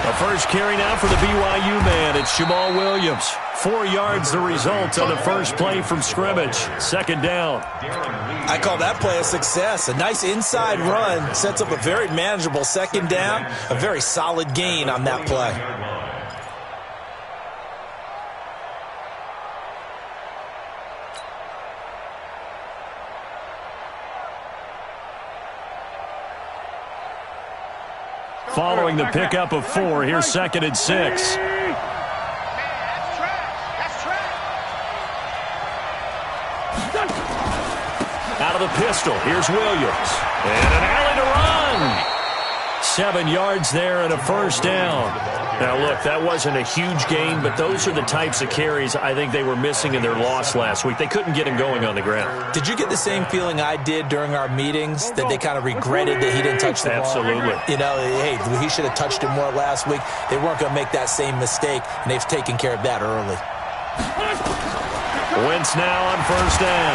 A first carry now for the BYU man. It's Jamal Williams. 4 yards the result on the first play from scrimmage. Second down. I call that play a success. A nice inside run sets up a very manageable second down. A very solid gain on that play. Following the pickup of 4, here's 2nd and 6. Out of the pistol, here's Williams. And an alley to run. 7 yards there and a first down. Now, look, that wasn't a huge gain, but those are the types of carries I think they were missing in their loss last week. They couldn't get him going on the ground. Did you get the same feeling I did during our meetings, that they kind of regretted that he didn't touch the ball? Absolutely. You know, hey, he should have touched it more last week. They weren't going to make that same mistake, and they've taken care of that early. Wentz now on first down.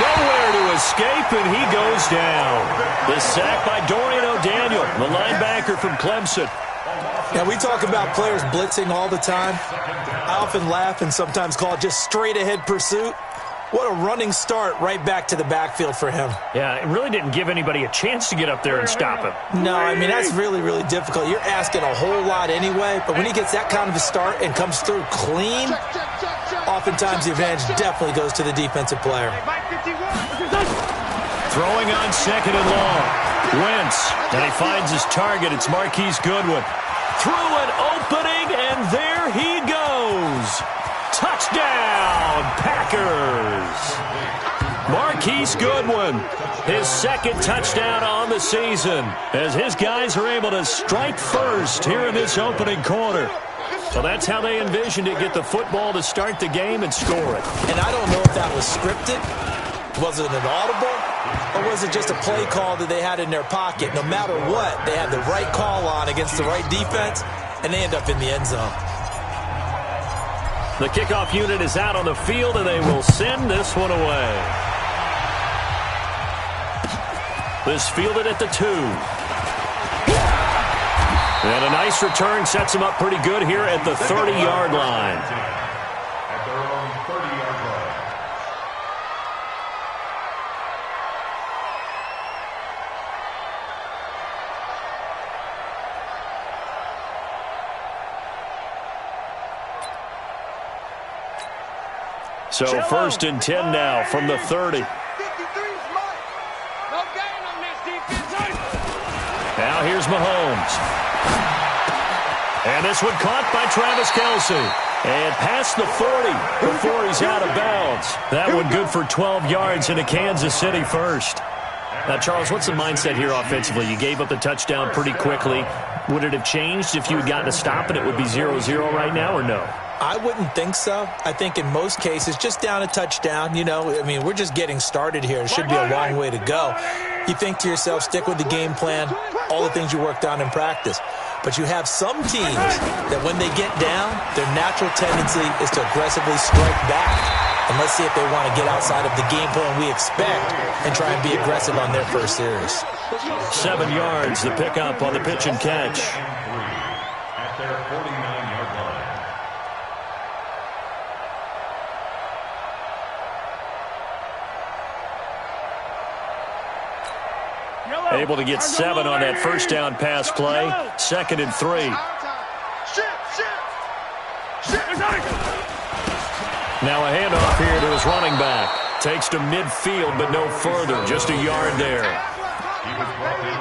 Nowhere to escape, and he goes down. The sack by Dorian O'Daniel, the linebacker from Clemson. Now, we talk about players blitzing all the time. I often laugh and sometimes call it just straight-ahead pursuit. What a running start right back to the backfield for him. Yeah, it really didn't give anybody a chance to get up there and stop him. No, I mean, that's really, really difficult. You're asking a whole lot anyway, but when he gets that kind of a start and comes through clean, oftentimes the advantage definitely goes to the defensive player. Throwing on 2nd and long. Wentz, and he finds his target. It's Marquise Goodwin. Through an opening, and there he goes. Touchdown, Packers. Marquise Goodwin, his 2nd touchdown on the season, as his guys are able to strike first here in this opening quarter. So that's how they envisioned it, get the football to start the game and score it. And I don't know if that was scripted. Was it an audible? Or was it just a play call that they had in their pocket? No matter what, they had the right call on against the right defense, and they end up in the end zone. The kickoff unit is out on the field, and they will send this one away. This fielded at the 2. And a nice return sets him up pretty good here at the 30-yard line. At their own 30-yard line. So 1st and 10 now from the 30. Now here's Mahomes. And this one caught by Travis Kelce. And past the 40 before he's out of bounds. That one good for 12 yards into Kansas City first. Now, Charles, what's the mindset here offensively? You gave up the touchdown pretty quickly. Would it have changed if you had gotten a stop and it would be 0-0 right now, or no? I wouldn't think so. I think in most cases, just down a touchdown, you know, I mean, we're just getting started here. It should be a long way to go. You think to yourself, stick with the game plan, all the things you worked on in practice. But you have some teams that when they get down, their natural tendency is to aggressively strike back. And let's see if they want to get outside of the game plan we expect and try and be aggressive on their first series. 7 yards, the pickup on the pitch and catch. At their 49-yard line. Able to get 7 on that first down pass play. 2nd and 3. Now a handoff here to his running back. Takes to midfield, but no further. Just a yard there.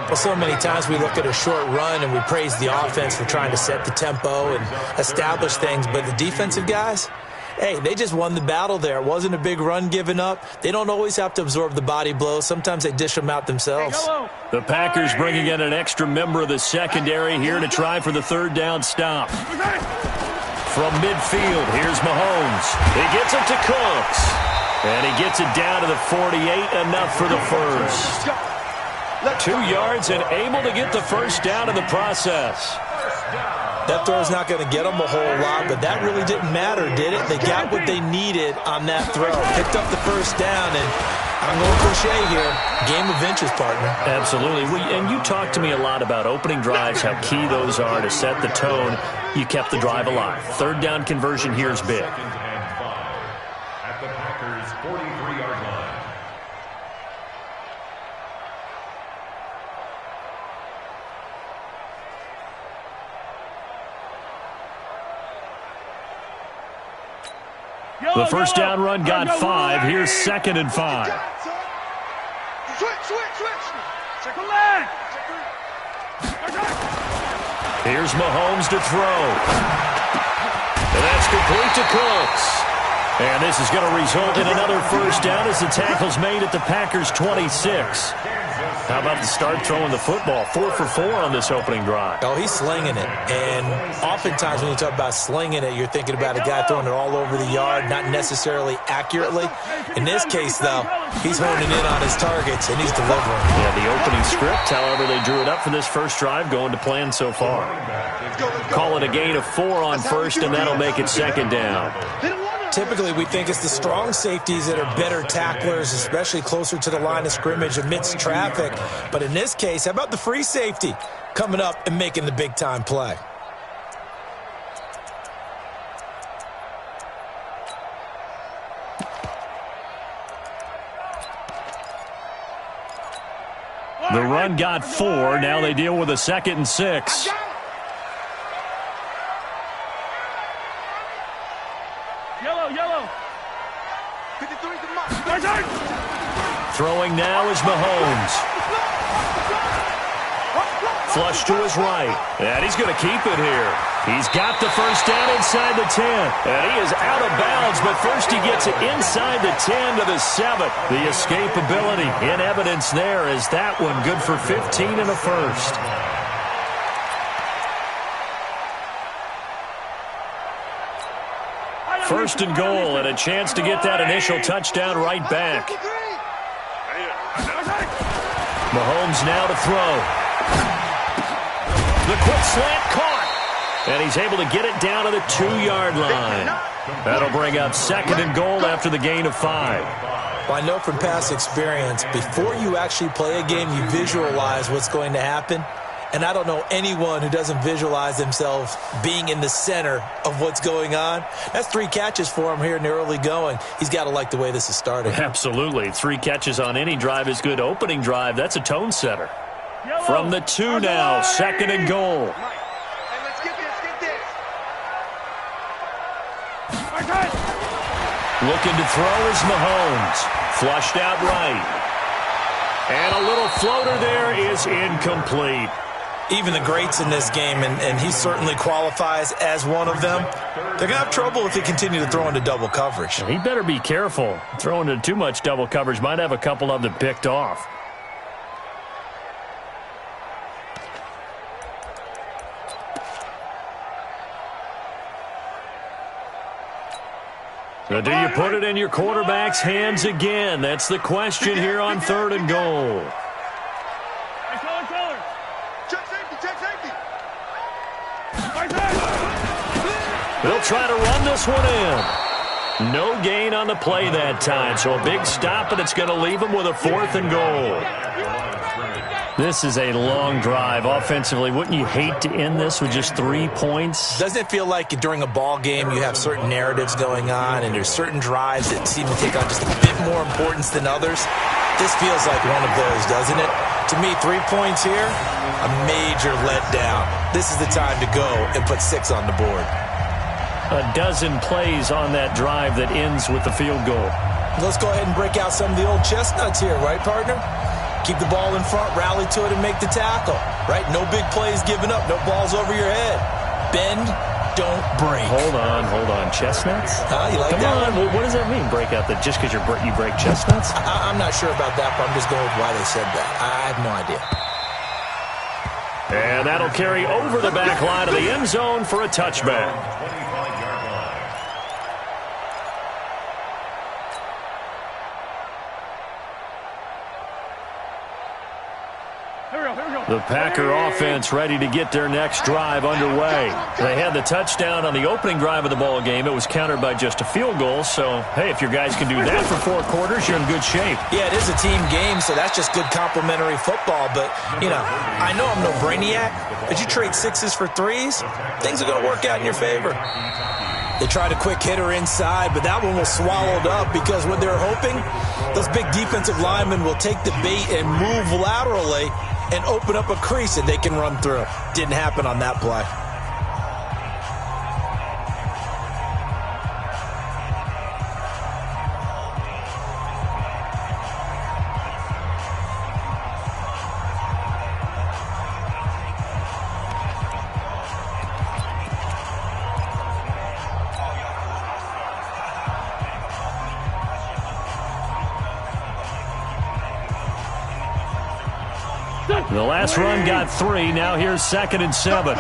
Well, so many times we look at a short run and we praise the offense for trying to set the tempo and establish things. But the defensive guys, hey, they just won the battle there. It wasn't a big run given up. They don't always have to absorb the body blows. Sometimes they dish them out themselves. The Packers bringing in an extra member of the secondary here to try for the 3rd down stop. From midfield, here's Mahomes. He gets it to Cooks. And he gets it down to the 48, enough for the first. 2 yards and able to get the first down in the process. That throw's not going to get them a whole lot, but that really didn't matter, did it? They got what they needed on that throw. Picked up the first down, and I'm going cliche here. Game of inches, partner. Absolutely. And you talked to me a lot about opening drives, how key those are to set the tone. You kept the drive alive. Third down conversion here is big. Second and 5 at the Packers' 43-yard line. The first down run got 5. Here's 2nd and 5. Check the leg. Here's Mahomes to throw. And that's complete to Cooks. And this is going to result in another first down as the tackle's made at the Packers' 26. How about the start throwing the football? 4 for 4 on this opening drive. Oh, he's slinging it. And oftentimes when you talk about slinging it, you're thinking about a guy throwing it all over the yard, not necessarily accurately. In this case, though, he's honing in on his targets, and he's delivering. Yeah, the opening script, however, they drew it up for this first drive, going to plan so far. Call it a gain of 4 on first, and that'll make it 2nd down. Typically, we think it's the strong safeties that are better tacklers, especially closer to the line of scrimmage amidst traffic. But in this case, how about the free safety coming up and making the big-time play? The run got 4. Now they deal with a 2nd and 6. Yellow. Throwing now is Mahomes. Flush to his right. And he's going to keep it here. He's got the first down inside the 10. And he is out of bounds, but first he gets it inside the 10 to the 7. The escapability in evidence there is that one good for 15 and a first. First and goal, and a chance to get that initial touchdown right back. Mahomes now to throw. The quick slant caught. And he's able to get it down to the 2-yard line. That'll bring up 2nd and goal after the gain of 5. Well, I know from past experience, before you actually play a game, you visualize what's going to happen. And I don't know anyone who doesn't visualize themselves being in the center of what's going on. That's 3 catches for him here in the early going. He's got to like the way this is starting. Absolutely. 3 catches on any drive is good. Opening drive, that's a tone setter. From the 2 now, 2nd and goal. Looking to throw is Mahomes. Flushed out right. And a little floater there is incomplete. Even the greats in this game, and he certainly qualifies as one of them, they're going to have trouble if they continue to throw into double coverage. He better be careful. Throwing into too much double coverage might have a couple of them picked off. So do you put it in your quarterback's hands again? That's the question here on 3rd and goal. They'll try to run this one in. No gain on the play that time, so a big stop, and it's going to leave them with a 4th and goal. This is a long drive offensively. Wouldn't you hate to end this with just 3 points? Doesn't it feel like during a ball game you have certain narratives going on and there's certain drives that seem to take on just a bit more importance than others? This feels like one of those, doesn't it? To me, 3 points here, a major letdown. This is the time to go and put 6 on the board. A dozen plays on that drive that ends with the field goal. Let's go ahead and break out some of the old chestnuts here, right, partner? Keep the ball in front, rally to it, and make the tackle, right? No big plays given up, no balls over your head. Bend, don't break. Hold on. Chestnuts? You like Come that on. one? What does that mean, break out? That just because you break chestnuts? I'm not sure about that, but I'm just going with why they said that. I have no idea. And that'll carry over the back line of the end zone for a touchback. 25-yard line. The Packer offense ready to get their next drive underway. They had the touchdown on the opening drive of the ball game. It was countered by just a field goal. So, hey, if your guys can do that for 4 quarters, you're in good shape. Yeah, it is a team game, so that's just good complementary football. But, you know, I know I'm no brainiac, but you trade 6s for 3s, things are going to work out in your favor. They tried a quick hitter inside, but that one was swallowed up because what they're hoping, those big defensive linemen will take the bait and move laterally and open up a crease that they can run through. Didn't happen on that play. The last run got 3. Now here's 2nd and 7.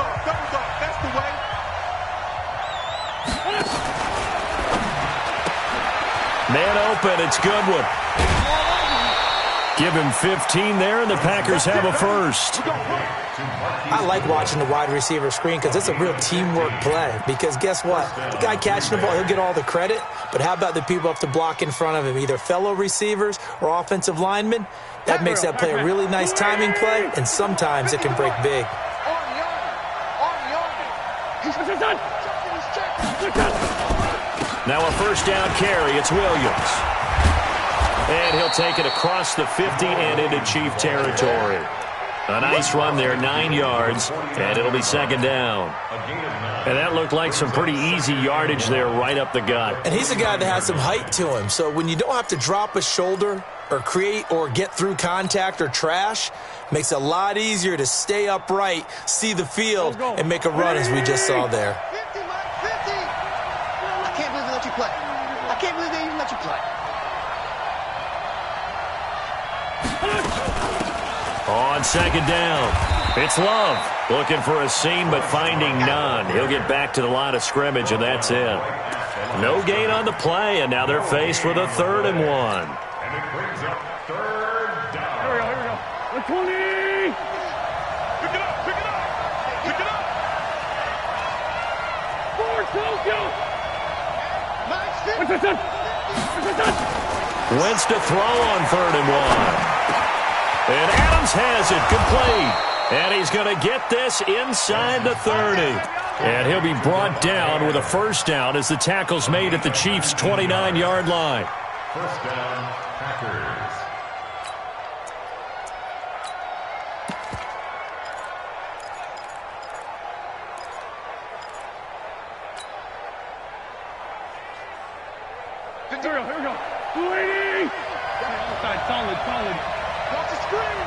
Man open. It's Goodwin. Give him 15 there, and the Packers have a first. I like watching the wide receiver screen because it's a real teamwork play. Because guess what? The guy catching the ball, he'll get all the credit. But how about the people up to block in front of him, either fellow receivers or offensive linemen? That makes that play a really nice timing play, and sometimes it can break big. Now a first down carry. It's Williams. And he'll take it across the 50 and into Chief territory. A nice run there, 9 yards, and it'll be 2nd down. And that looked like some pretty easy yardage there right up the gut. And he's a guy that has some height to him, so when you don't have to drop a shoulder or create or get through contact or trash, makes it a lot easier to stay upright, see the field, and make a run as we just saw there. 50, Mike, 50. I can't believe they let you play. I can't believe they even let you play. On 2nd down, it's Love. Looking for a seam, but finding none. He'll get back to the line of scrimmage, and that's it. No gain on the play, and now they're faced with a 3rd and 1. And it brings up 3rd down. Here we go. The 20. Pick it up, pick it up, pick it up. Forward, go. Mike, 50. Wentz to throw on 3rd and 1. And Adams has it, complete. And he's going to get this inside the 30. And he'll be brought down with a first down as the tackle's made at the Chiefs' 29-yard line. First down, Packers. Here we go. 280. Outside, solid. Watch the screen.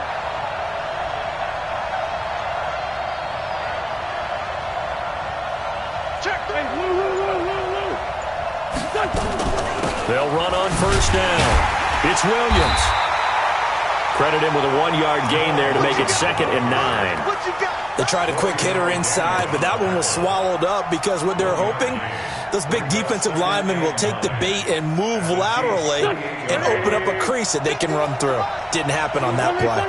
Check. Hey, Lou. They'll run on first down. It's Williams. Credit him with a 1-yard gain there to make it 2nd and 9. What you got? They tried a quick hitter inside, but that one was swallowed up because what they're hoping, those big defensive linemen will take the bait and move laterally and open up a crease that they can run through. Didn't happen on that play.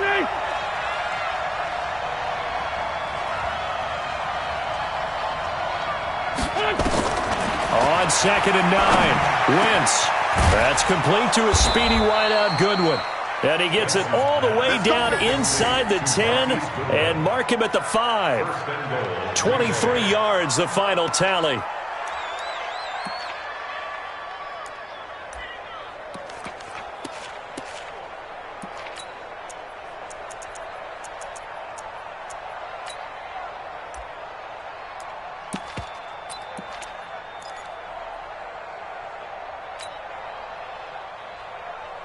On 2nd and 9, Wentz. That's complete to a speedy wideout Goodwin. And he gets it all the way down inside the 10 and mark him at the 5. 23 yards, the final tally.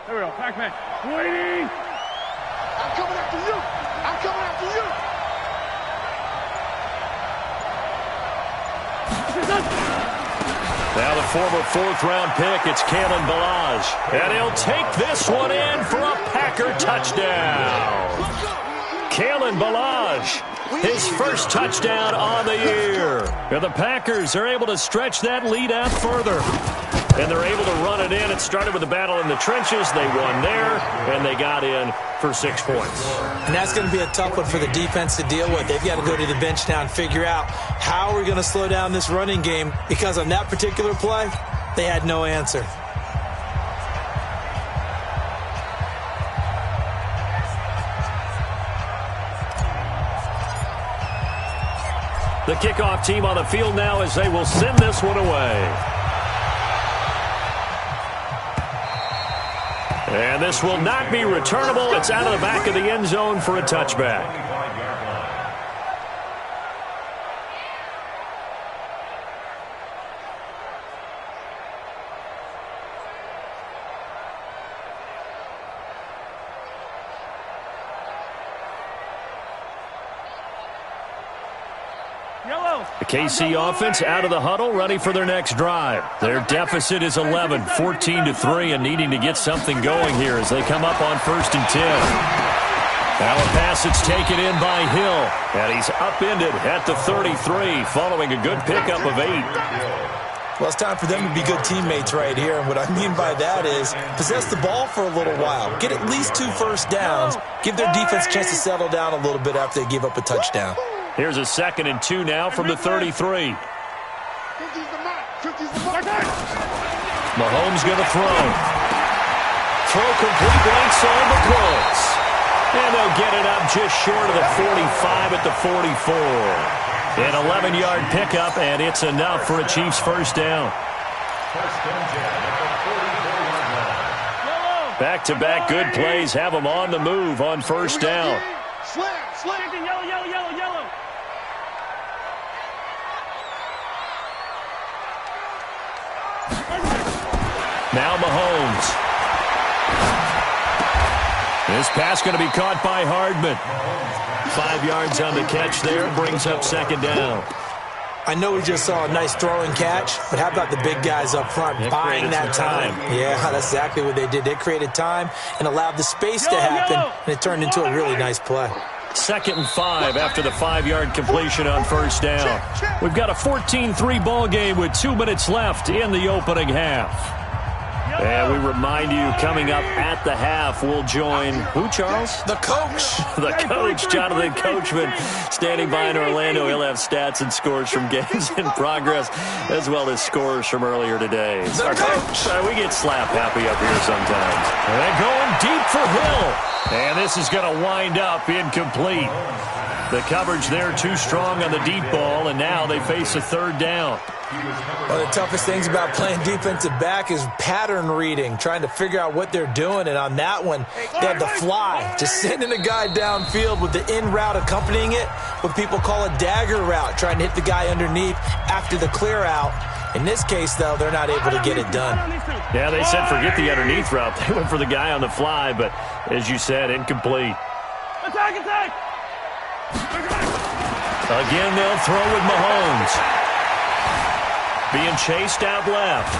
Here we go. Pac-Man. Waiting. I'm coming after you. Now the former 4th-round pick, it's Kalen Ballage. And he'll take this one in for a Packer touchdown. Kalen Ballage, his first touchdown on the year. And the Packers are able to stretch that lead out further. And they're able to run it in. It started with a battle in the trenches. They won there, and they got in for 6 points. And that's going to be a tough one for the defense to deal with. They've got to go to the bench now and figure out how we're going to slow down this running game, because on that particular play, they had no answer. The kickoff team on the field now as they will send this one away. And this will not be returnable. It's out of the back of the end zone for a touchback. The KC offense out of the huddle, ready for their next drive. Their deficit is 11, 14-3, and needing to get something going here as they come up on 1st and 10. Now a pass that's taken in by Hill, and he's upended at the 33, following a good pickup of 8. Well, it's time for them to be good teammates right here, and what I mean by that is possess the ball for a little while, get at least 2 first downs, give their defense a chance to settle down a little bit after they give up a touchdown. Here's a 2nd and 2 now from the 33. Mahomes going to throw. Throw complete right side the Colts. And they'll get it up just short of the 45 at the 44. An 11-yard pickup, and it's enough for a Chiefs first down. Back-to-back good plays have them on the move on first down. Yellow. Now Mahomes. This pass going to be caught by Hardman. 5 yards on the catch there, brings up 2nd down. I know we just saw a nice throwing catch, but how about the big guys up front buying that time? Yeah, that's exactly what they did. They created time and allowed the space to happen, and it turned into a really nice play. 2nd and 5 after the 5-yard completion on first down. We've got a 14-3 ball game with 2 minutes left in the opening half. And we remind you, coming up at the half, we'll join who, Charles? The coach. The coach, Jonathan Coachman, standing by in Orlando. He'll have stats and scores from games in progress, as well as scores from earlier today. The coach. We get slap happy up here sometimes. And they're going deep for Hill. And this is going to wind up incomplete. The coverage there too strong on the deep ball, and now they face a 3rd down. One of the toughest things about playing defensive back is pattern reading, trying to figure out what they're doing. And on that one, they had the fly, just sending a guy downfield with the in route accompanying it, what people call a dagger route, trying to hit the guy underneath after the clear out. In this case, though, they're not able to get it done. Yeah, they said forget the underneath route. They went for the guy on the fly, but as you said, incomplete. Attack! Again, they'll throw with Mahomes. Being chased out left.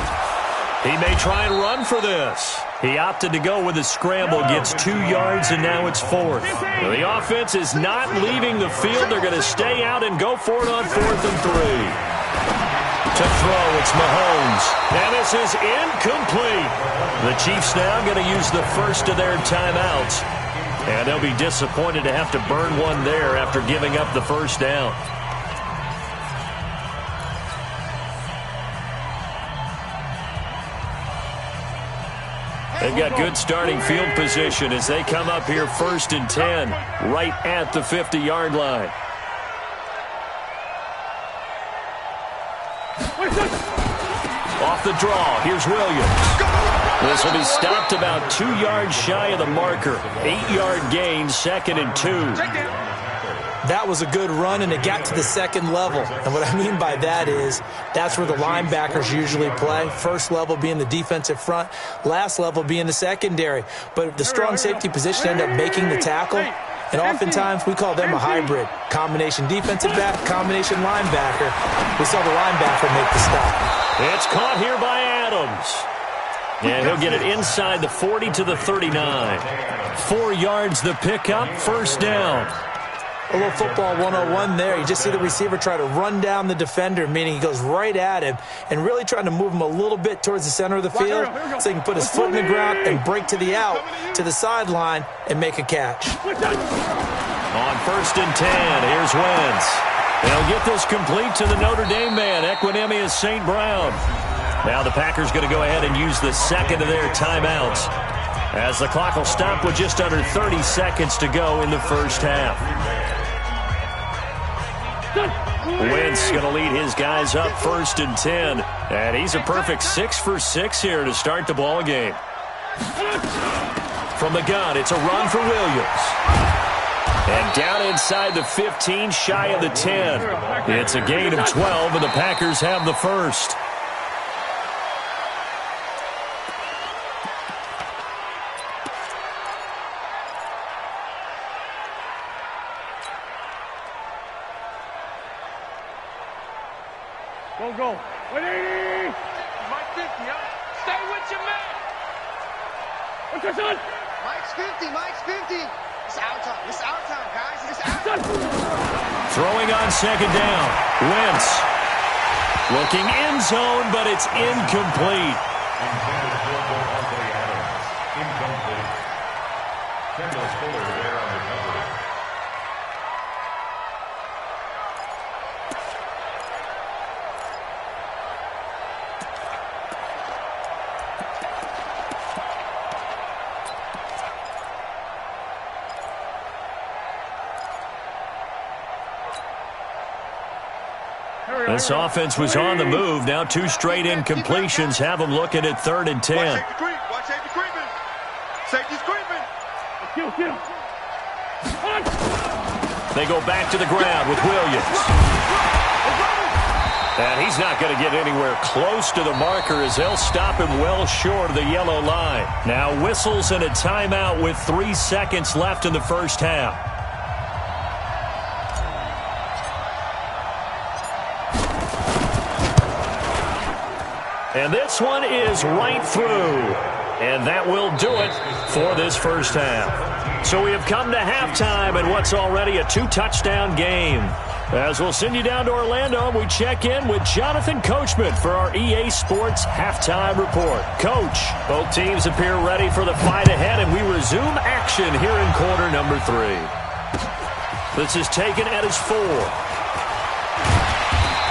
He may try and run for this. He opted to go with a scramble, gets 2 yards, and now it's 4th. The offense is not leaving the field. They're going to stay out and go for it on 4th and 3. To throw, it's Mahomes. And this is incomplete. The Chiefs now going to use the first of their timeouts. And they'll be disappointed to have to burn one there after giving up the first down. They've got good starting field position as they come up here 1st and 10, right at the 50-yard line. Off the draw, here's Williams. This will be stopped about 2 yards shy of the marker. 8-yard gain, 2nd and 2. That was a good run, and it got to the 2nd level. And what I mean by that is that's where the linebackers usually play. First level being the defensive front, last level being the secondary. But the strong safety position ended up making the tackle, and oftentimes we call them a hybrid. Combination defensive back, combination linebacker. We saw the linebacker make the stop. It's caught here by Adams. And he'll get it inside the 40 to the 39. 4 yards the pickup, first down. A little football 101 there. You just see the receiver try to run down the defender, meaning he goes right at him and really trying to move him a little bit towards the center of the field so he can put his foot in the ground and break to the out, to the sideline, and make a catch. On 1st and 10, here's Wentz. They'll get this complete to the Notre Dame man, Equanimeous St. Brown. Now the Packers going to go ahead and use the second of their timeouts, as the clock will stop with just under 30 seconds to go in the first half. Wentz going to lead his guys up 1st and 10, and he's a perfect 6 for 6 here to start the ball game. From the gun, it's a run for Williams. And down inside the 15, shy of the 10. It's a gain of 12, and the Packers have the first. Go. 180. Mike 50, huh? Stay with your man. What's your son? Mike's 50. Mike's 50. It's our time. It's our time, guys. It's our time. Throwing on 2nd down. Wentz looking end zone, but it's incomplete. Incomplete. Kendall Fuller there on the cover. This offense was on the move. Now 2 straight incompletions have them looking at 3rd and 10. Watch safety creeping. Safety's creeping. Kill. They go back to the ground with Williams. And he's not going to get anywhere close to the marker as they'll stop him well short of the yellow line. Now whistles and a timeout with 3 seconds left in the first half. And this one is right through. And that will do it for this first half. So we have come to halftime in what's already a 2-touchdown game. As we'll send you down to Orlando, we check in with Jonathan Coachman for our EA Sports Halftime Report. Coach, both teams appear ready for the fight ahead, and we resume action here in quarter number 3. This is taken at his 4.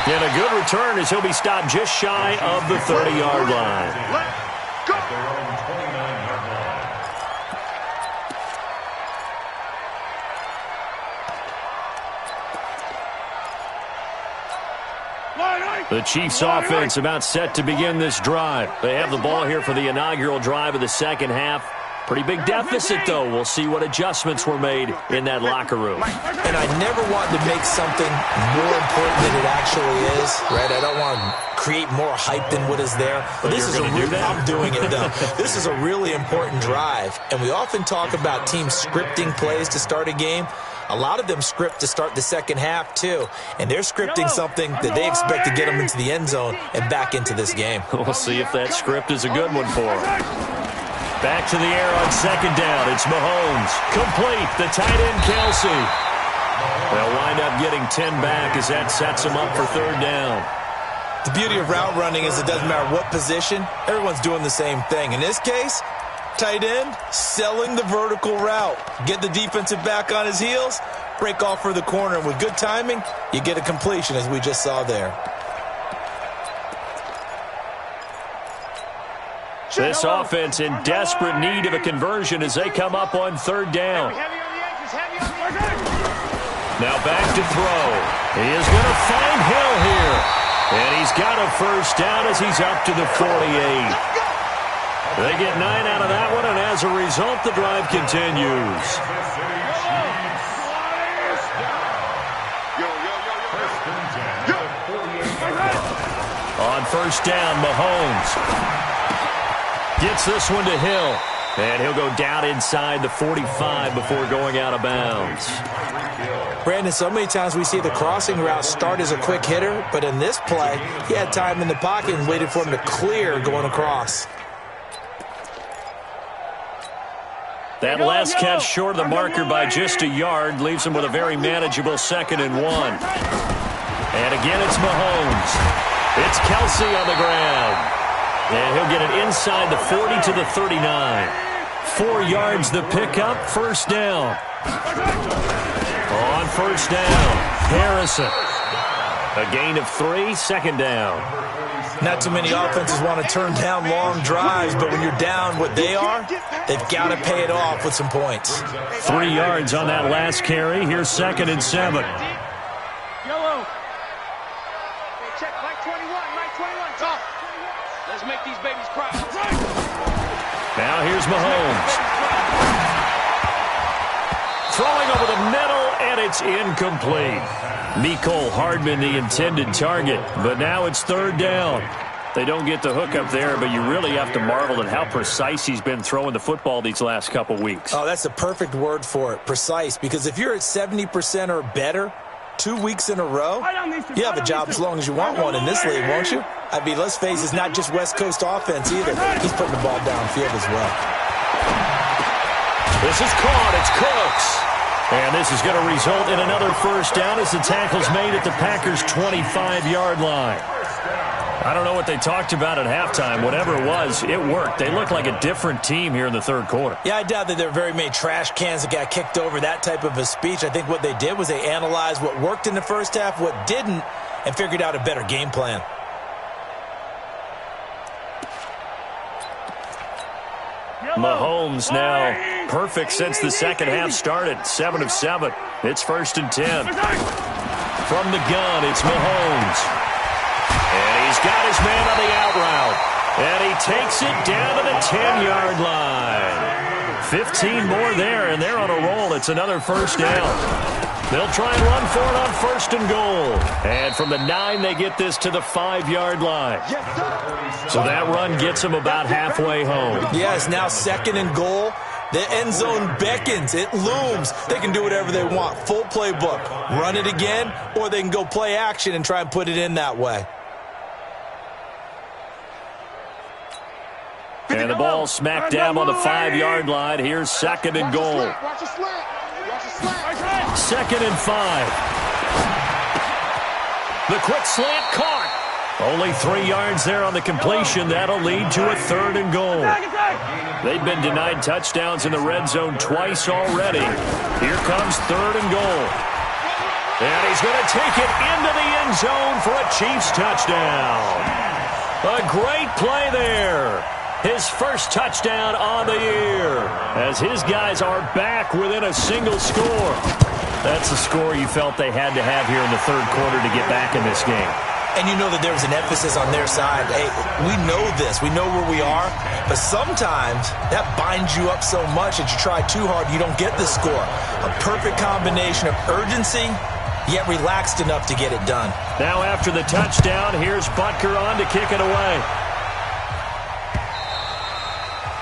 And a good return as he'll be stopped just shy of the 30-yard line. At their own 29-yard line. The Chiefs offense about set to begin this drive. They have the ball here for the inaugural drive of the second half. Pretty big deficit, though. We'll see what adjustments were made in that locker room. And I never want to make something more important than it actually is, right? I don't want to create more hype than what is there. But this is I'm doing it, though. This is a really important drive. And we often talk about teams scripting plays to start a game. A lot of them script to start the second half, too. And they're scripting something that they expect to get them into the end zone and back into this game. We'll see if that script is a good one for them. Back to the air on 2nd down. It's Mahomes. Complete. The tight end, Kelsey. They'll wind up getting 10 back as that sets them up for 3rd down. The beauty of route running is it doesn't matter what position. Everyone's doing the same thing. In this case, tight end, selling the vertical route. Get the defensive back on his heels, break off for the corner. And with good timing, you get a completion, as we just saw there. This offense in desperate need of a conversion as they come up on 3rd down. Now back to throw. He is going to find Hill here. And he's got a first down as he's up to the 48. They get 9 out of that one, and as a result, the drive continues. On 1st down, Mahomes gets this one to Hill. And he'll go down inside the 45 before going out of bounds. Brandon, so many times we see the crossing route start as a quick hitter, but in this play, he had time in the pocket and waited for him to clear going across. That last catch short of the marker by just a yard leaves him with a very manageable 2nd and 1. And again, it's Mahomes. It's Kelsey on the ground. And he'll get it inside the 40 to the 39. 4 yards the pickup, 1st down. On 1st down, Harrison. A gain of 3, 2nd down. Not too many offenses want to turn down long drives, but when you're down what they are, they've got to pay it off with some points. 3 yards on that last carry. Here's 2nd and 7. Yellow. Hey, check Mike 21, Mike 21. Talk. Let's make these babies cry. Now here's Mahomes. Throwing over the middle, and it's incomplete. Mecole Hardman, the intended target, but now it's 3rd down. They don't get the hook up there, but you really have to marvel at how precise he's been throwing the football these last couple weeks. Oh, that's the perfect word for it, precise, because if you're at 70% or better 2 weeks in a row, you have a job as long as you want one in this league, won't you? I mean, let's face it, it's not just West Coast offense either. He's putting the ball downfield as well. This is caught. It's Cooks. And this is going to result in another 1st down as the tackle's made at the Packers' 25-yard line. I don't know what they talked about at halftime. Whatever it was, it worked. They look like a different team here in the 3rd quarter. Yeah, I doubt that there are very many trash cans that got kicked over, that type of a speech. I think what they did was they analyzed what worked in the 1st half, what didn't, and figured out a better game plan. Mahomes now perfect since the 2nd half started. 7 of 7. It's 1st and 10. From the gun, it's Mahomes. And he's got his man on the out route. And he takes it down to the 10-yard line. 15 more there, and they're on a roll. It's another 1st down. They'll try and run for it on 1st and goal. And from the 9, they get this to the 5-yard line. So that run gets them about halfway home. Yes, now 2nd and goal. The end zone beckons. It looms. They can do whatever they want. Full playbook. Run it again, or they can go play action and try and put it in that way. And the ball smack dab on the 5-yard line. Here's 2nd and goal. 2nd and 5. The quick slant caught. Only 3 yards there on the completion. That'll lead to a 3rd and goal. They've been denied touchdowns in the red zone twice already. Here comes 3rd and goal. And he's going to take it into the end zone for a Chiefs touchdown. A great play there. His 1st touchdown on the year as his guys are back within a single score. That's the score you felt they had to have here in the 3rd quarter to get back in this game. And you know that there was an emphasis on their side. Hey, we know this. We know where we are. But sometimes that binds you up so much that you try too hard, you don't get the score. A perfect combination of urgency, yet relaxed enough to get it done. Now after the touchdown, here's Butker on to kick it away.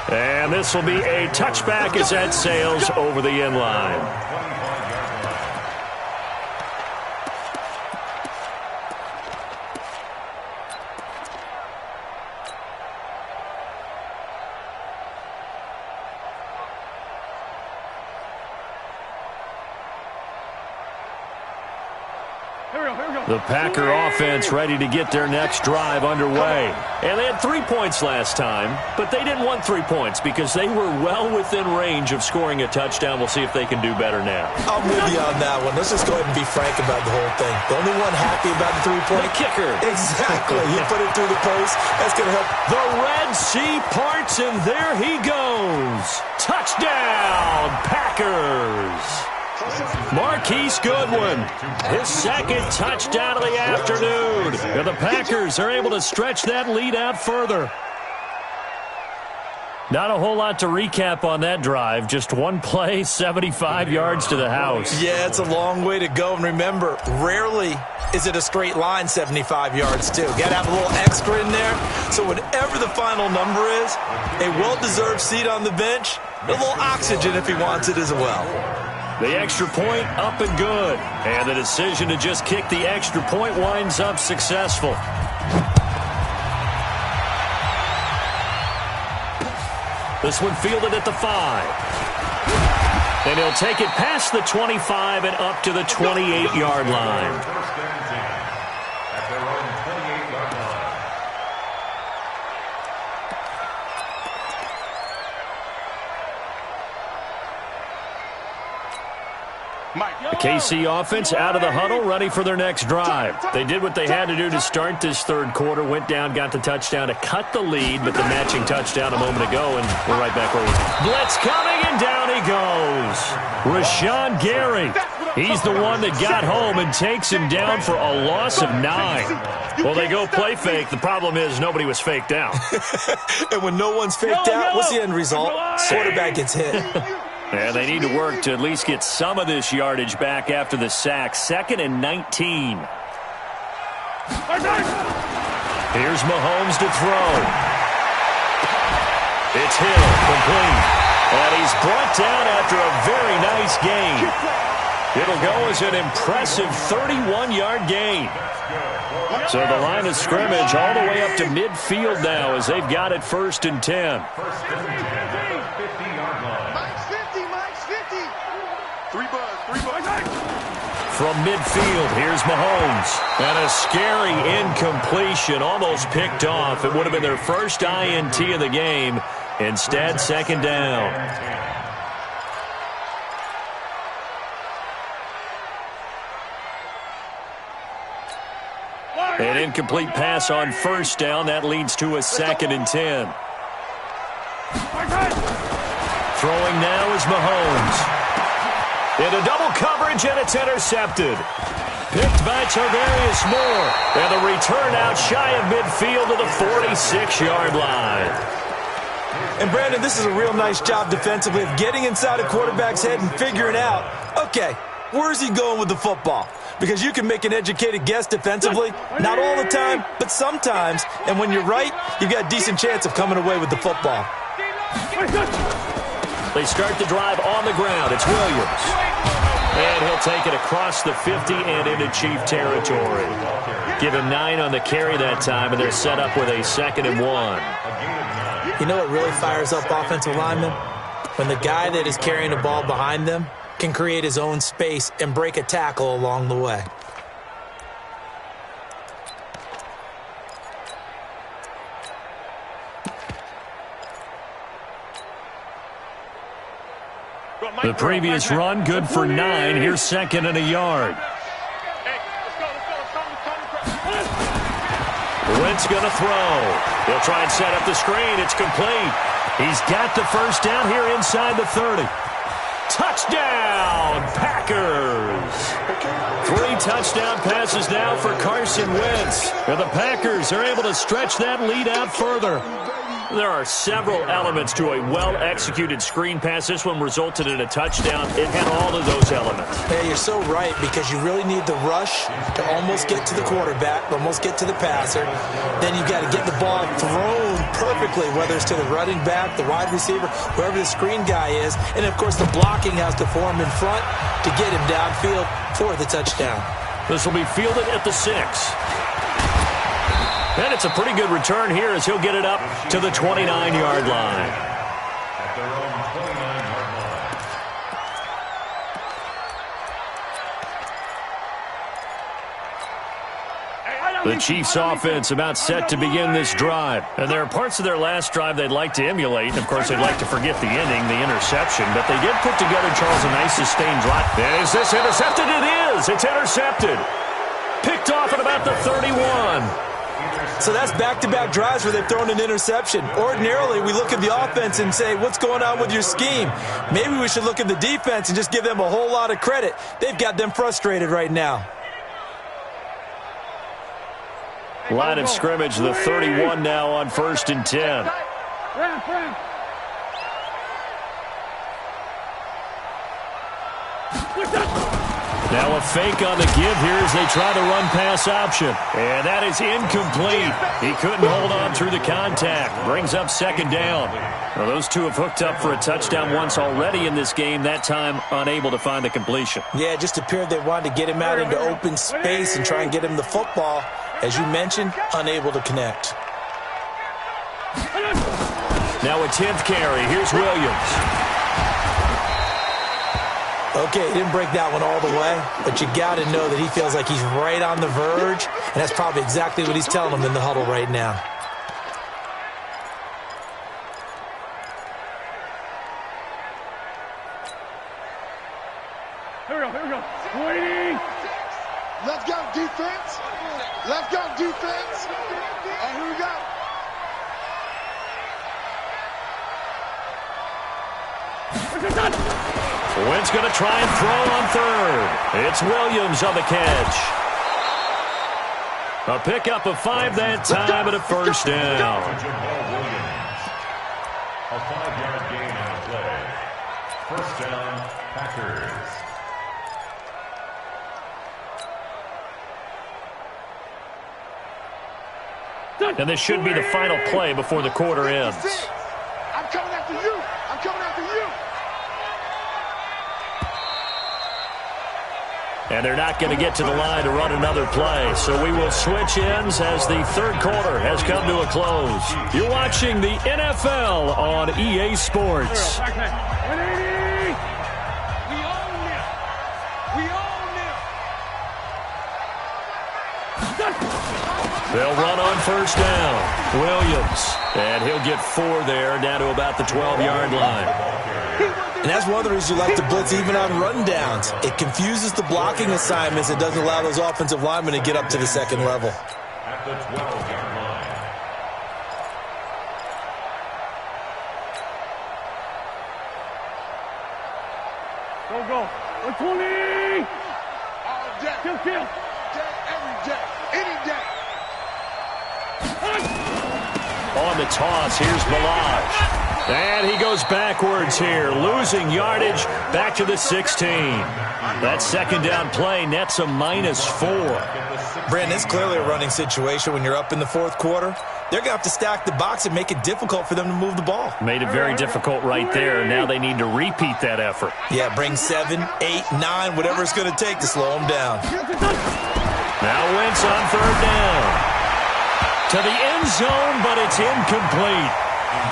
And this will be a touchback as that sails over the end line. The Packer offense ready to get their next drive underway. And they had 3 points last time, but they didn't want 3 points because they were well within range of scoring a touchdown. We'll see if they can do better now. I'm with you on that one. Let's just go ahead and be frank about the whole thing. The only one happy about the 3-point. The kicker. Exactly. You put it through the post. That's going to help. The Red Sea parts, and there he goes. Touchdown, Packers. Marquise Goodwin, his 2nd touchdown of the afternoon. And the Packers are able to stretch that lead out further. Not a whole lot to recap on that drive. Just one play, 75 yards to the house. Yeah, it's a long way to go. And remember, rarely is it a straight line 75 yards, too. Got to have a little extra in there. So whatever the final number is, a well-deserved seat on the bench, a little oxygen if he wants it as well. The extra point up and good. And the decision to just kick the extra point winds up successful. This one fielded at the 5. And he'll take it past the 25 and up to the 28-yard line. First down and 10 at their own 28-yard line. The KC offense out of the huddle, ready for their next drive. They did what they had to do to start this third quarter, went down, got the touchdown to cut the lead, but the matching touchdown a moment ago, and we're right back where we are. Blitz coming, and down he goes. Rashawn Gary. He's the one that got home and takes him down for a loss of 9. Well, they go play fake. The problem is nobody was faked out. And when no one's faked out, what's the end result? Quarterback gets hit. And they need to work to at least get some of this yardage back after the sack. 2nd and 19. Here's Mahomes to throw. It's Hill, complete. And he's brought down after a very nice gain. It'll go as an impressive 31-yard gain. So the line of scrimmage all the way up to midfield now as they've got it 1st and 10. First down and 10 at the 50-yard line. Mike's 50. From midfield, here's Mahomes. And a scary incompletion, almost picked off. It would have been their first INT of the game. Instead, 2nd down. An incomplete pass on 1st down. That leads to a 2nd and 10. Throwing now is Mahomes. Into double coverage, and it's intercepted. Picked by Tarvarius Moore. And the return out shy of midfield to the 46-yard line. And, Brandon, this is a real nice job defensively of getting inside a quarterback's head and figuring out, okay, where's he going with the football? Because you can make an educated guess defensively. Not all the time, but sometimes. And when you're right, you've got a decent chance of coming away with the football. They start the drive on the ground. It's Williams. And he'll take it across the 50 and into Chief territory. Give him 9 on the carry that time, and they're set up with a 2nd and 1. You know what really fires up offensive linemen? When the guy that is carrying the ball behind them can create his own space and break a tackle along the way. The previous run, good for 9. Here's 2nd and a yard. Wentz going to throw. He'll try and set up the screen. It's complete. He's got the 1st down here inside the 30. Touchdown, Packers! 3 touchdown passes now for Carson Wentz. And the Packers are able to stretch that lead out further. There are several elements to a well-executed screen pass. This one resulted in a touchdown. It had all of those elements. Yeah, you're so right, because you really need the rush to almost get to the quarterback, almost get to the passer. Then you've got to get the ball thrown perfectly, whether it's to the running back, the wide receiver, whoever the screen guy is. And, of course, the blocking has to form in front to get him downfield for the touchdown. This will be fielded at the 6. And it's a pretty good return here as he'll get it up to the 29-yard line. At their own 29-yard line. The Chiefs offense about set to begin this drive. And there are parts of their last drive they'd like to emulate. And, of course, they'd like to forget the ending, the interception. But they did put together, Charles, a nice sustained drive. Is this intercepted? It is. It's intercepted. Picked off at about the 31. So that's back-to-back drives where they've thrown an interception. Ordinarily, we look at the offense and say, what's going on with your scheme? Maybe we should look at the defense and just give them a whole lot of credit. They've got them frustrated right now. Line of scrimmage, the 31 now on 1st and 10. Now a fake on the give here as they try the run-pass option. And that is incomplete. He couldn't hold on through the contact. Brings up 2nd down. Well, those two have hooked up for a touchdown once already in this game, that time unable to find the completion. Yeah, it just appeared they wanted to get him out into open space and try and get him the football. As you mentioned, unable to connect. Now a 10th carry. Here's Williams. Okay, he didn't break that one all the way, but you got to know that he feels like he's right on the verge, and that's probably exactly what he's telling them in the huddle right now. Here we go. Waiting. Let's go, defense. Let's go, defense. And here we go. Wentz going to try and throw on third. It's Williams on the catch. A pickup of 5 that time and a first down. Jamal Williams. A 5-yard gain on the play. First down, Packers. And this should be the final play before the quarter ends. I'm coming after you. I'm coming after you. And they're not going to get to the line to run another play. So we will switch ends as the third quarter has come to a close. You're watching the NFL on EA Sports. We own them. We own them. They'll run on first down. Williams. And he'll get 4 there, down to about the 12-yard line. And that's one of the reasons you like to blitz even on rundowns. It confuses the blocking assignments. It doesn't allow those offensive linemen to get up to the second level. At the 12-yard line. Go. 120. All day. Kill. Day, every day. Any day. On the toss, here's Balaj. And he goes backwards here, losing yardage back to the 16. That second down play nets a -4. Brandon, it's clearly a running situation when you're up in the fourth quarter. They're going to have to stack the box and make it difficult for them to move the ball. Made it very difficult right there. Now they need to repeat that effort. Yeah, bring 7, 8, 9, whatever it's going to take to slow them down. Now Wentz on third down. To the end zone, but it's incomplete.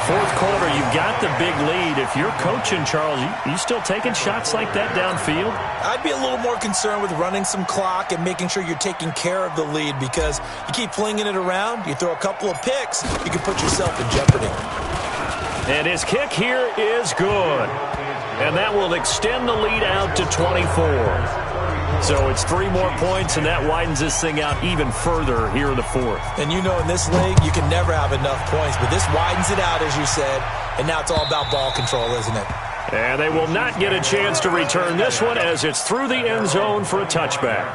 Fourth quarter, you've got the big lead. If you're coaching, Charles, you still taking shots like that downfield? I'd be a little more concerned with running some clock and making sure you're taking care of the lead, because you keep flinging it around, you throw a couple of picks, you can put yourself in jeopardy. And his kick here is good. And that will extend the lead out to 24. So it's 3 more points, and that widens this thing out even further here in the fourth. And you know, in this league, you can never have enough points, but this widens it out, as you said, and now it's all about ball control, isn't it? And they will not get a chance to return this one as it's through the end zone for a touchback.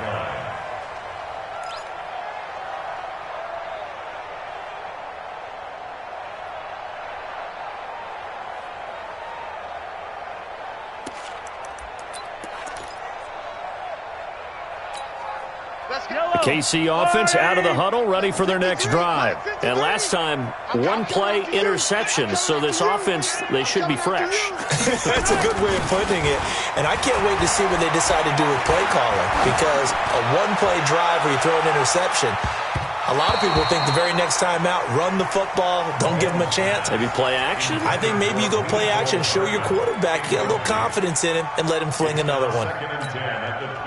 The KC offense out of the huddle, ready for their next drive. And last time, 1 play interception. So this offense, they should be fresh. That's a good way of putting it. And I can't wait to see what they decide to do with play calling, because a 1-play drive where you throw an interception, a lot of people think the very next time out, run the football, don't give them a chance. Maybe play action? I think maybe you go play action, show your quarterback, get a little confidence in him, and let him fling another one.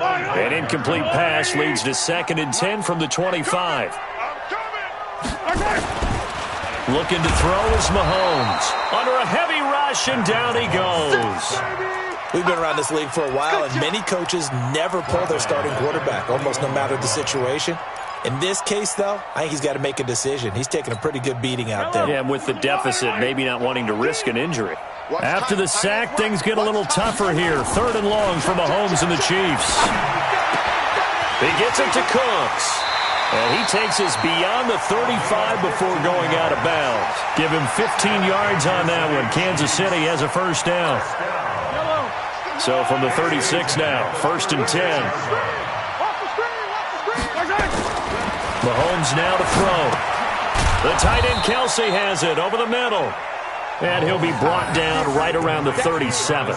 An incomplete pass leads to 2nd and 10 from the 25. Looking to throw is Mahomes. Under a heavy rush, and down he goes. We've been around this league for a while, and many coaches never pull their starting quarterback, almost no matter the situation. In this case, though, I think he's got to make a decision. He's taking a pretty good beating out there. Yeah, and with the deficit, maybe not wanting to risk an injury. After the sack, things get a little tougher here. 3rd and long for Mahomes and the Chiefs. He gets it to Cooks. And he takes us beyond the 35 before going out of bounds. Give him 15 yards on that one. Kansas City has a first down. So from the 36 now, 1st and 10. Mahomes now to throw. The tight end Kelsey has it over the middle. And he'll be brought down right around the 37.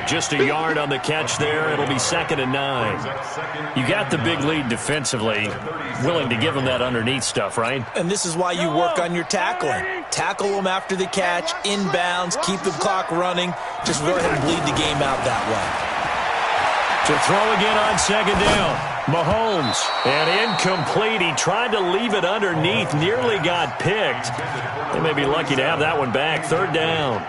Just a yard on the catch there. It'll be 2nd and 9. You got the big lead defensively. Willing to give him that underneath stuff, right? And this is why you work on your tackling. Tackle them after the catch, inbounds, keep the clock running. Just go ahead and bleed the game out that way. To throw again on second down. Mahomes. And incomplete. He tried to leave it underneath. Nearly got picked. They may be lucky to have that one back. Third down.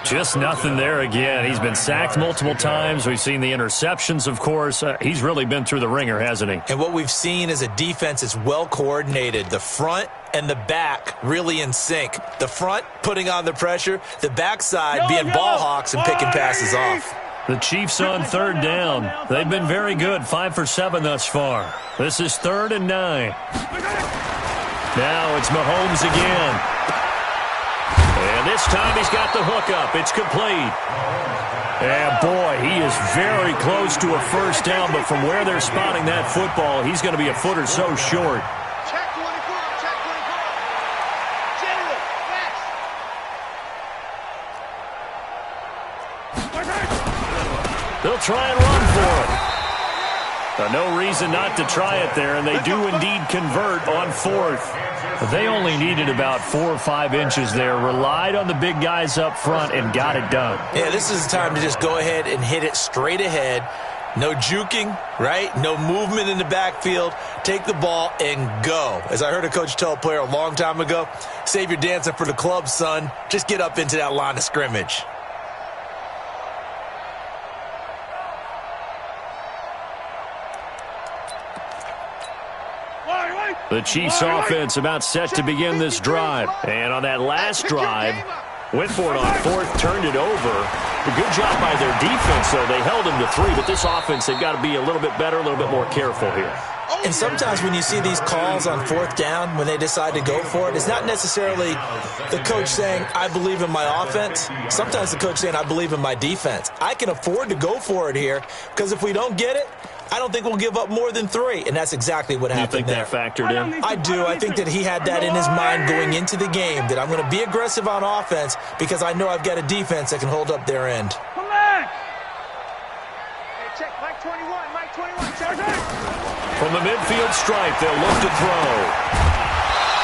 Just nothing there again. He's been sacked multiple times. We've seen the interceptions, of course. He's really been through the ringer, hasn't he? And what we've seen is a defense that's well coordinated. The front and the back really in sync. The front putting on the pressure. The backside being ball hawks and picking passes off. The Chiefs on third down. They've been very good. 5 for 7 thus far. This is 3rd and 9. Now it's Mahomes again. And this time he's got the hook up. It's complete. And, boy, he is very close to a first down, but from where they're spotting that football, he's going to be a foot or so short. Check 24, check 24. General, next. They'll try and run for it. No reason not to try it there, and they do indeed convert on 4th. They only needed about 4 or 5 inches there, relied on the big guys up front, and got it done. Yeah, this is the time to just go ahead and hit it straight ahead. No juking, right? No movement in the backfield. Take the ball and go. As I heard a coach tell a player a long time ago, save your dancing for the club, son. Just get up into that line of scrimmage. The Chiefs offense about set to begin this drive. And on that last drive, went for it on 4th, turned it over. A good job by their defense, though. They held them to 3, but this offense, they've got to be a little bit better, a little bit more careful here. And sometimes when you see these calls on 4th down, when they decide to go for it, it's not necessarily the coach saying, I believe in my offense. Sometimes the coach saying, I believe in my defense. I can afford to go for it here because if we don't get it, I don't think we'll give up more than 3, and that's exactly what happened there. You think that factored in? I do. I think that he had that in his mind going into the game, that I'm going to be aggressive on offense because I know I've got a defense that can hold up their end. Come on! Hey, check Mike 21, Mike 21, check. From the midfield stripe, they'll look to throw.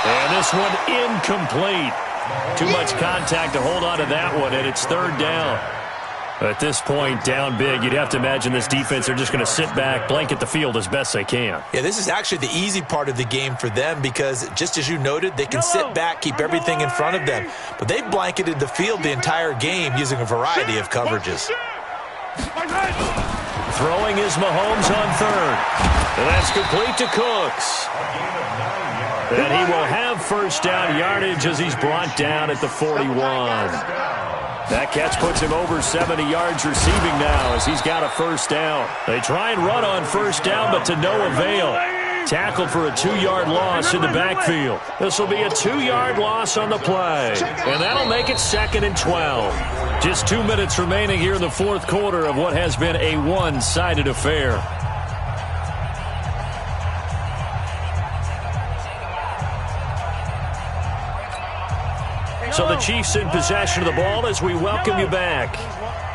And this one incomplete. Too much contact to hold on to that one, and it's 3rd down. At this point, down big, you'd have to imagine this defense are just going to sit back, blanket the field as best they can. Yeah, this is actually the easy part of the game for them because, just as you noted, they can sit back, keep everything in front of them. But they've blanketed the field the entire game using a variety of coverages. Throwing is Mahomes on 3rd. And that's complete to Cooks. And he will have first down yardage as he's brought down at the 41. That catch puts him over 70 yards receiving now as he's got a first down. They try and run on first down, but to no avail. Tackled for a 2-yard loss in the backfield. This will be a 2-yard loss on the play. And that'll make it 2nd and 12. Just 2 minutes remaining here in the 4th quarter of what has been a one-sided affair. So the Chiefs in possession of the ball as we welcome you back.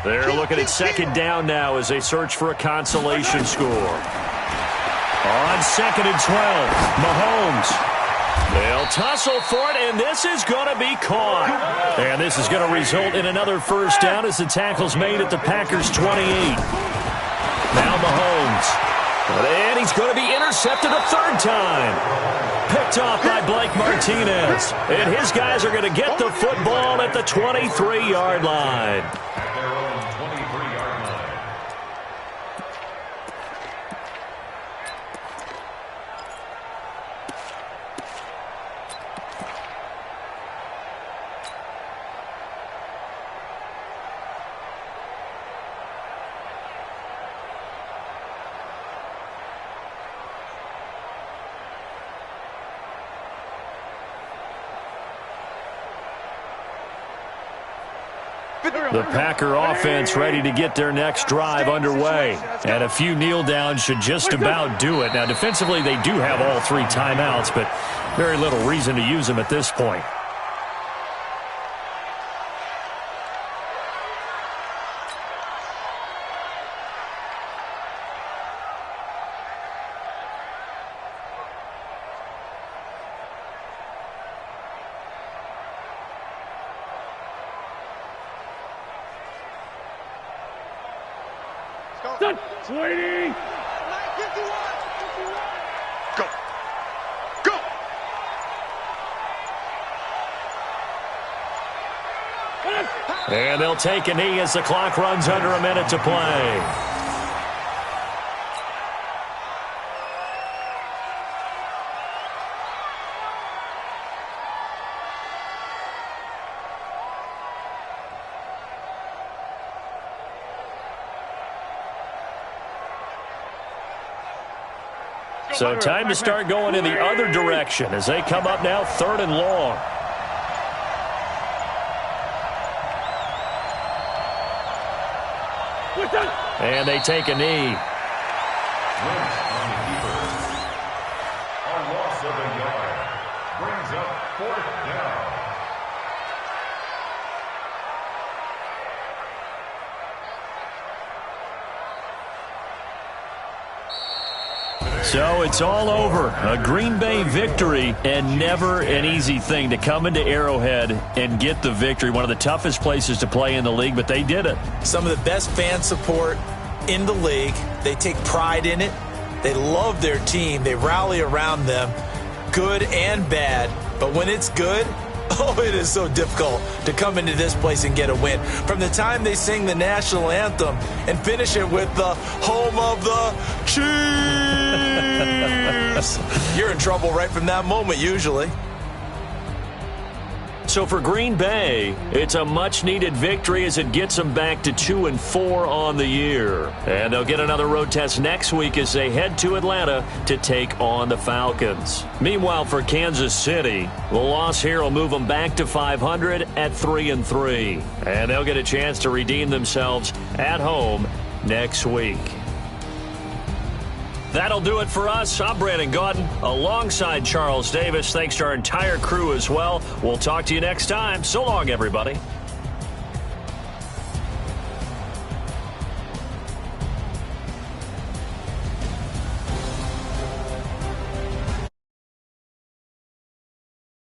They're looking at 2nd down now as they search for a consolation score. On 2nd and 12, Mahomes. They'll tussle for it, and this is going to be caught. And this is going to result in another first down as the tackle's made at the Packers' 28. Now Mahomes. And he's going to be intercepted a 3rd time. Picked off by Blake Martinez. And his guys are going to get the football at the 23-yard line. The Packer offense ready to get their next drive underway. And a few kneel downs should just about do it. Now, defensively, they do have all 3 timeouts, but very little reason to use them at this point. Sweetie! Go. Go. And they'll take a knee as the clock runs under a minute to play. So time to start going in the other direction as they come up now 3rd and long. And they take a knee. Wentz on the keeper. A loss of a yard. Brings up 4th down. So it's all over. A Green Bay victory, and never an easy thing to come into Arrowhead and get the victory. One of the toughest places to play in the league, but they did it. Some of the best fan support in the league. They take pride in it. They love their team. They rally around them, good and bad. But when it's good, oh, it is so difficult to come into this place and get a win. From the time they sing the national anthem and finish it with the home of the Chiefs, you're in trouble right from that moment usually. So for Green Bay, it's a much-needed victory as it gets them back to 2-4 on the year. And they'll get another road test next week as they head to Atlanta to take on the Falcons. Meanwhile, for Kansas City, the loss here will move them back to 500 at 3-3. And they'll get a chance to redeem themselves at home next week. That'll do it for us. I'm Brandon Gaudin alongside Charles Davis. Thanks to our entire crew as well. We'll talk to you next time. So long, everybody.